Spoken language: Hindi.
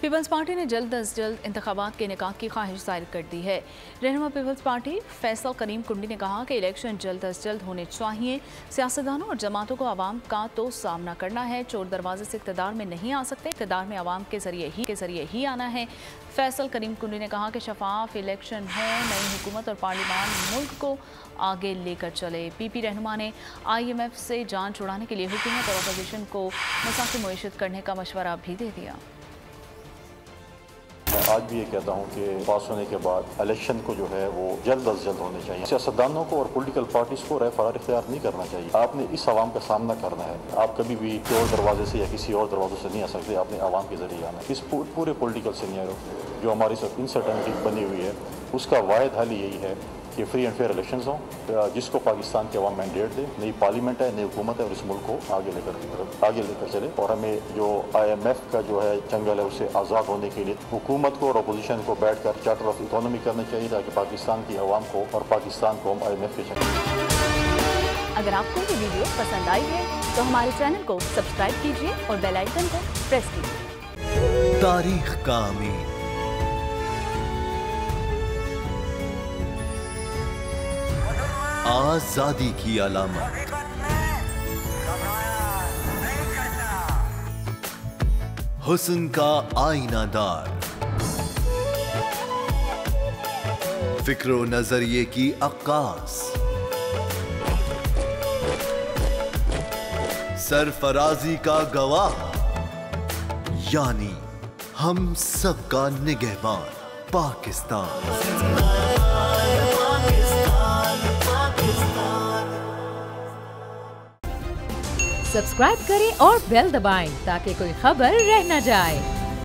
पीपल्स पार्टी ने जल्द अज जल्द इंतखाबात के इनेकाद की ख्वाहिश जाहिर कर दी है। रहनुमा पीपल्स पार्टी फैसल करीम कुंडी ने कहा कि इलेक्शन जल्द अज जल्द होने चाहिए। सियासतदानों और जमातों को आवाम का तो सामना करना है, चोर दरवाजे से इक़्तिदार में नहीं आ सकते, इक़्तिदार में आवाम के जरिए ही आना है। फैसल करीम कुंडी ने कहा कि शफाफ इलेक्शन हो, नई हुकूमत और पार्लिमान मुल्क को आगे लेकर चले। पीपी रहनुमा ने IMF से जान छुड़ाने के लिए हुकूमत और अपोजिशन को मसाक़िल मुयश्शर करने का मशवरा भी दे दिया। मैं आज भी ये कहता हूँ कि पास होने के बाद इलेक्शन को जो है वो जल्द अज जल्द होने चाहिए। सियासतदानों को और पॉलिटिकल पार्टीज को राय फरार इख्तियार नहीं करना चाहिए। आपने इस आवाम का सामना करना है। आप कभी भी चोर दरवाजे से या किसी और दरवाजे से नहीं आ सकते, आपने आवाम के जरिए आना है। इस पूरे पॉलिटिकल सीनियर जो हमारी सब इनसर्टेनिटी बनी हुई है, उसका वाहिद हल यही है कि फ्री एंड फेयर इलेक्शंस हों, जिसको पाकिस्तान के अवाम मैंडेट दे। नई पार्लियामेंट है, नई हुकूमत है और इस मुल्क को आगे लेकर चले। और हमें जो IMF का जो है जंगल है उससे आज़ाद होने के लिए हुकूमत को और अपोजिशन को बैठकर चार्टर ऑफ इकोनॉमी करना चाहिए, ताकि पाकिस्तान की अवाम को और पाकिस्तान को हम IMF के चक्कर। अगर आपको ये वीडियो पसंद आई है तो हमारे चैनल को सब्सक्राइब कीजिए और बेल आइकन को प्रेस कीजिए। तारीख का अमीन, आजादी की अलामत, हुस्न का आईनादार, फिक्रो नजरिए की अक्कास, सरफराजी का गवाह, यानी हम सबका निगहबान पाकिस्तान। सब्सक्राइब करें और बेल दबाएं ताकि कोई खबर रह न जाए।